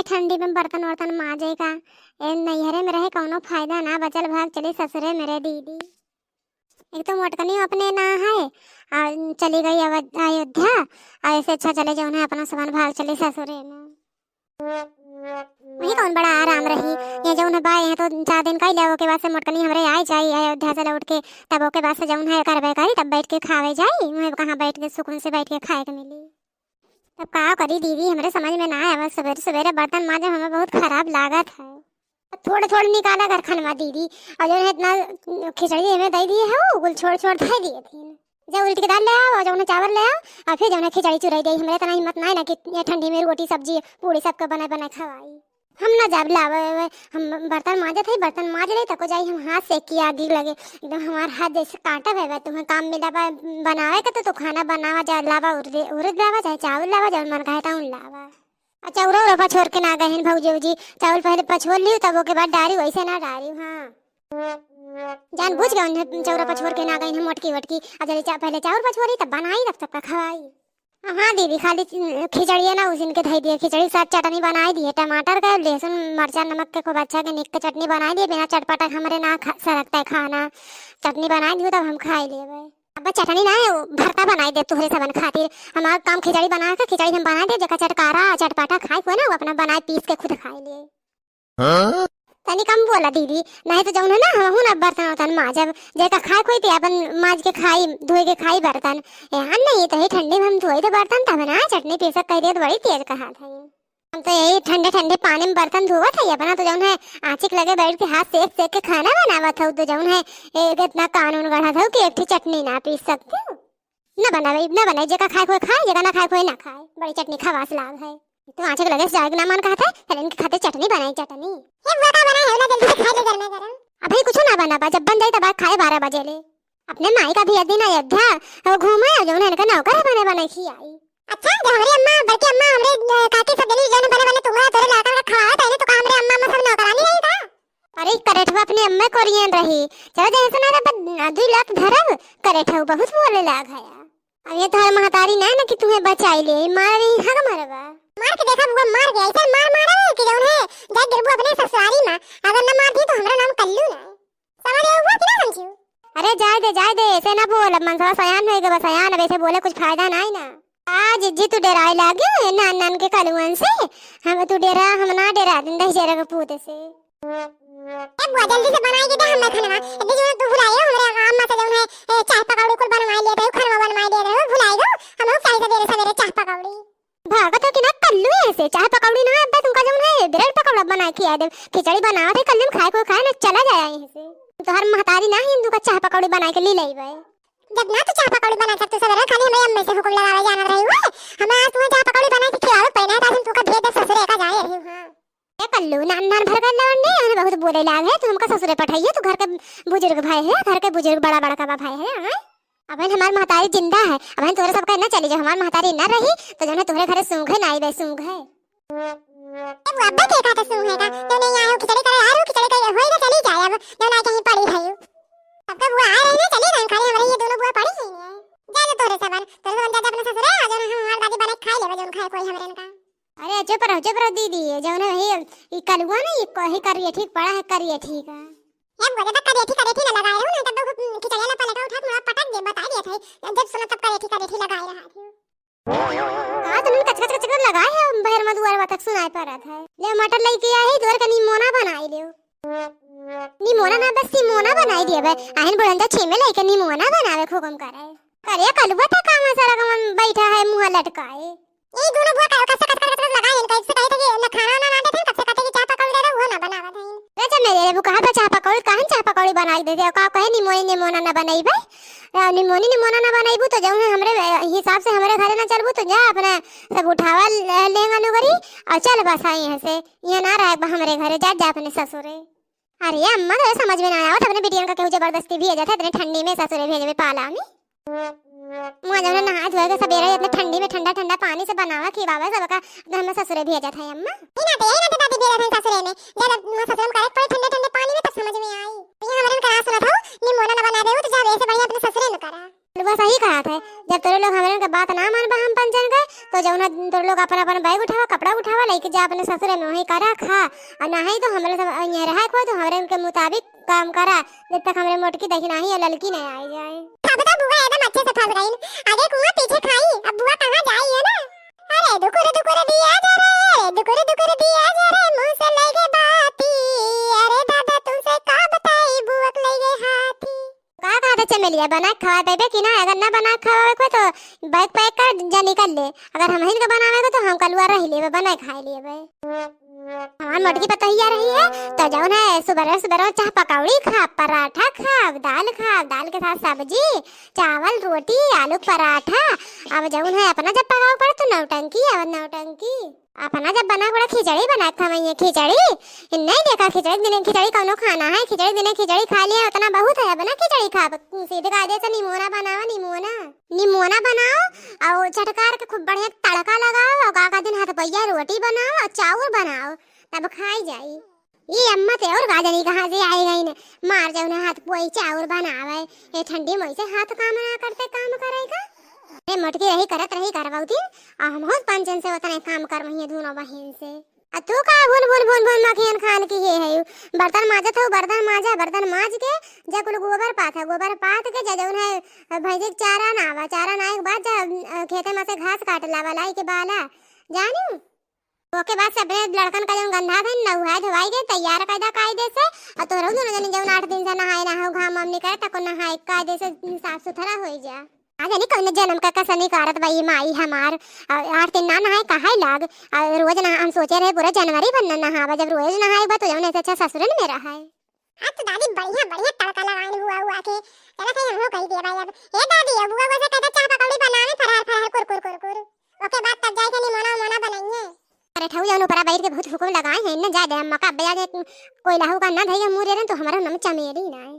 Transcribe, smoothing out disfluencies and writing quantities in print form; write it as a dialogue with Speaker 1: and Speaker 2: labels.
Speaker 1: ठंडी में बर्तन वर्तन माजे का। ए नैहरे में रहे कौनो फायदा ना बचल, भाग चली ससुरे मेरे दीदी। एक तो मोटकनी अपने ना है और चली गई अयोध्या, और ऐसे अच्छा चले जो है अपना सामान भाग चली ससुरे में। वही कौन बड़ा आराम रही। ये जो है बाय है तो 4 दिन का ही ले, के बाद से मोटकनी हमरे आई जाई अयोध्या से लौट के, तब ओके बाद से जौन है करबे करी, तब बैठ के खावे जाई। मैं कहाँ बैठ के सुकून से बैठ के खाए के मिली। तब का करी दीदी, हमरे समझ में ना आया। सवेरे सवेरे बर्तन माजे हमें बहुत खराब लागत है। थोड़ा थोड़ा निकाला घर खनवा दीदी, और जो है इतना खिचड़ी हमें दे दिए है वो छोड़ छोड़ दे दिए थे। जब उल्टी के दाल ले आओ, जो चावल ले आओ, और फिर जो खिचड़ी चुराई गई। हमारे इतना हिम्मत ना है ना कि ठंडी में रोटी सब्जी पूरी सबको बना बना खवाई। हम ना जब लावे, हम बर्तन माजे थे, बर्तन माज रहे तको जाई हम हाथ से की आग लगे एकदम हमार हाथ जैसे कांटा है। तुम्हें काम मिला बनावे के तो खाना बनावा जा लावा, उर्द लावा चाहे चावल लावा, जब मन कहता हूँ लावा। अच्छा उरो पछोर के ना गए भौजी जी, चावल पहले पछोर लियो तब ओके बाद डारी, वैसे ना डारी। हाँ जान बुझ गए उन्हें चौरा पछोर के ना गई मोटकी वटकी। पहले चावल पछोरी तब बनाई तब सबका खवाई। हाँ दीदी खाली खिचड़ी ना उस दिन के धई दिए, खिचड़ी साथ चटनी बनाई दिए, टमाटर का लहसुन मरचा नमक के खूब अच्छा के निक के चटनी बनाई दिए। बिना चटपटा हमारे ना सरकता है खाना। चटनी बनाई दी तब हम खाई लेवे। अब चटनी ना है भरता बनाई दे तुहरे सबन खातिर। हमारा काम खिचड़ी बना के खिचड़ी हम बना दे, जका चटकारा चटपटा खाए को ना वो अपना बनाए पीस के खुद खाई लिए। तनी कम बोला दीदी, नहीं तो जौन है ना हम ना बर्तन वर्तन माजब, जेका खाए कोई ते अपन माज के खाई धोए के खाई बर्तन। यहाँ नहीं तो ठंडे में हम धोए थे बर्तन तब ना चटनी पीस कह दिए तो बड़ी तेज कहा था। हम तो यही ठंडे ठंडे पानी में बर्तन धोवा था अपना, तो जौन है आँचिक लगे बैठ के हाथ सेक सेक के खाना बनावा था। तो जौन है इतना कानून गढ़ा था कि एक चटनी ना पीस सकते न बनाए जेका खाए कोई खाए, जेका ना खाए कोई ना खाए। बड़ी चटनी खवास लाग है तो आँचक लगे जाग ना मन कहता है फिर इनके खाते चटनी बनाई। चटनी ये वो का बनाए है ना, जल्दी से खाई ले गरम गरम। अभी कुछ ना बना पा, जब बन जाए तब खाए 12 बजे ले। अपने माई का भी दिन अयोध्या घूमे जो है इनका नौकर बने बने खियाई। अच्छा जब हमारी अम्मा बड़की अम्मा हमरे काकी सब दिली जन बने बने तुम्हारा तोरे लाकर खावा था तो का हमरे अम्मा सब नौकरानी नहीं था। अरे करेठवा अपनी अम्मा कोरियन रही, चलो जैसे ना 2 लाख धरब करेठवा बहुत बोले लाग है। अब ये तो महतारी ना कि तुम्हें बचाई ले, मार रही है मरवा मार के देखा बुआ मार गया ऐसा मार मारा है कि जौन है जाए गिरबू अपने ससुरारी में। अगर न मारती तो हमरा नाम कल्लू ना समझ हुआ कि ना समझू। अरे जाए दे ऐसे ना बोल, अब मनसा सयान होएगा बस सयान, अब ऐसे बोले कुछ फायदा ना है ना। आज जी तू डराए लागे नान के कलुअन से, हम तू डरा हम ना डरा दिन दही जरा के पूत से। ए बुआ जल्दी से बनाई के दे हम खाना यदि जो तू भुलाए हमरे अम्मा से जौन है चाय पकौड़ी कुल बनवाई ले दे, खाना बनवाई दे दे भुलाई दो हम लोग चाय से सवेरे चाय पकौड़ी भागत हो कि ना कल्लू ऐसे चाय पकौड़ी ना अब तुमका जौन है ब्रेड पकौड़ा बना के आ दे। खिचड़ी बनावा थे कल्लू खाए को खाए ना चला जाए यहीं से। तो हर महतारी ना हिंदू का चाय पकौड़ी बना के ले लेबे। जब ना तो चाय पकौड़ी बना सकते सवेरे खाली हमें अम्मा से हुकुम लगावे जाना रही हुए हम आज तुम्हें चाय पकौड़ी बना के खिलाओ पहले ताकि तुमका भेज दे ससुरे का जाए रही। हां ये कल्लू नान भर कर लौंडे हमें बहुत बुरे लाग है, तुमका ससुरे पठाइए तो घर के बुजुर्ग भाई है, घर के बुजुर्ग बड़ा बड़ा का भाई है। हां अबन हमार महतारी जिंदा है, अबन तोरे सब कहना चली जा हमार महतारी ना रही तो जने तोरे घरे सूंघे ना आईबे सूंघे। ए वो अब्बा के कहता सूंघेगा तो नहीं आयो खिचड़ी करे आरो खिचड़ी करे होई ना चली जाए अब जो ना कहीं पड़ी है अब का बुआ आ रही ना चली ना खाली हमारे ये दोनों बुआ पड़ी है जा तोरे सबन जा अपने ससुरे आ जो हमार दादी बना खाई लेबे जो खाए कोई हमरे का। अरे चुप रहो दीदी, जो ना ये कलुआ ना ये करिए ठीक पड़ा है करिए ठीक है। ये बोले तक करेठी ना लगाए रहो ना तब खिचड़ी ना पलटा उठा थोड़ा पटक दे बता दिया था जब सुना तब करेठी लगाए रहा था। हां तुमने कचकच लगाए है बहर में दुआर तक सुनाई पड़ रहा था। ले मटर लेके आई दुआर का निमोना बनाई ले निमोना ना बस सिमोना बनाई दिए बे आहन बोलन तो छेमे लेके निमोना बनावे हुकुम करे कलुआ था काम सारा कमन बैठा है मुंह लटकाए। ये दोनों बुआ का कस लगाए इनका इससे कहे थे कि ना खाना ना थे कब से कहते कि चाय पकौड़ी दे दो वो ना बनावा था। अच्छा मेरे वो कहा था चाय पकौड़ी कहन चाय पकौड़ी बना दे दे का कहे निमोना ना बनाईबे निमोना ना बनाईबू तो जाऊं हमरे हिसाब से हमरे घरे ना चलबू तो जा अपना सब उठावा लेंगा नुगरी और चल बस आई यहां से ये ना रहे हमरे घरे जा अपने ससुरे। अरे अम्मा तो समझ में ना आया अपने बिटिया का केहू जबरदस्ती भेजा था इतने ठंडी में ससुरे भेजबे पाला में मुआ जौन नहा धोए के सवेरे इतने ठंडी में ठंडा ठंडा पानी से बनावा खिलावा सब का हमें ससुरे भेजा था अम्मा। ही ना दादी भेजा था ससुरे में जब ससुरे में करे पड़े ठंडे ठंडे पानी में तब समझ में आई ये हमरे कहा सुना था निमोना ना बना दे तो जा ऐसे बढ़िया अपने ससुरे में करा। वो सही कहा था जब तेरे लोग हमरे का बात ना मान हम पंचन गए तो जौन है तो लोग अपन अपन बैग उठावा, कपड़ा उठावा, लेके जा अपने ससुर में वही करा खा, और नहीं तो हमरे सब यहाँ रहा को तो हमरे उनके मुताबिक काम करा, जब तक हमरे मोटकी देखी नहीं और लड़की नहीं आई जाए। अब तो बुआ एकदम अच्छे से फंस गई, आगे कुआं पीछे खाई, अब बुआ कहां जाई है ना। अरे दुकुर दिया जा रे, दुकुर दिया जा रे, मुंह से ले गए बाती, अरे दादा तुमसे का बताई बुआ ले गए हाथी। का कहा चमेलिया बना खवा देबे कि ना, अगर ना बना खवावे को तो बैग पैक कर जा निकल ले, अगर हम हिन के बनावे को तो हम कलुआ रह लेबे, बना खाए लेबे। हमार मोटकी पतहिया रही है तो जौन है सुबह सुबह चाह पकौड़ी खा, पराठा खा, दाल के साथ सब्जी, चावल, रोटी, आलू पराठा। अब जौन है अपना जब पकाओ पड़े तो नौटंकी अपना जब बना पड़ा खिचड़ी बना खवाइए, खिचड़ी नहीं देखा, खिचड़ी दिने खिचड़ी कौनो खाना है, खिचड़ी दिने खिचड़ी खा लिया उतना बहुत है, बना खिचड़ी खा, सीधे कायदे से निमोना बनाओ और चटकार के खूब बढ़िया तड़का लगाओ, और का दिन हाथ पैया रोटी बनाओ और चावल बनाओ, तब खाई जाई। ये अम्मा ते और गाजनी कहाँ से आई गई ने, मार जाओ ना हाथ पोई चावल बनावे, ये ठंडी में से हाथ काम ना करते काम करेगा। ए मोटकी रही करवाउती, आ हम होत पंचन से उतने काम कर वही दोनों बहन से। आ तू का भूल मखियन खान की है बर्तन माजत हो, बर्तन माज के जा कुल गोबर पात के जा जौन है भैंसी चारा नावा, चारा नाए के बाद जा खेते में से घास काट लावा, लाई के बाला जानी ओके बाद सब लड़कन का जौन गंधा था नहाए धोवाई के तैयार कायदा कायदे से, और तोरो दोनों जने जौन 8 दिन से नहाए ना हो, घाम वाम निकले तको नहाए कायदे से साफ सुथरा हो जा। आज नहीं कौन जन्म का कसनी कारत भाई माई हमार 8 दिन ना नहाए कहा लाग, रोज नहा हम सोचे रहे पूरा जनवरी भर नहावा, जब रोज नहाएगा तो जौन ऐसे अच्छा ससुरन में रहा है। आज तो दादी बढ़िया तड़का लगाने हुआ के चला कहीं हम कह दिया भाई, अब ए दादी अब बुआ से कहता चाय पकौड़ी बनावे फरार कुर ओके बाद तब जाके मोना बनाइए। अरे ठौ जानो परा बैठ के बहुत हुकुम लगाए हैं न, जा दे मक्का बजा दे कोई लहू का ना धइया मुरे तो हमारा नम चमेली ना।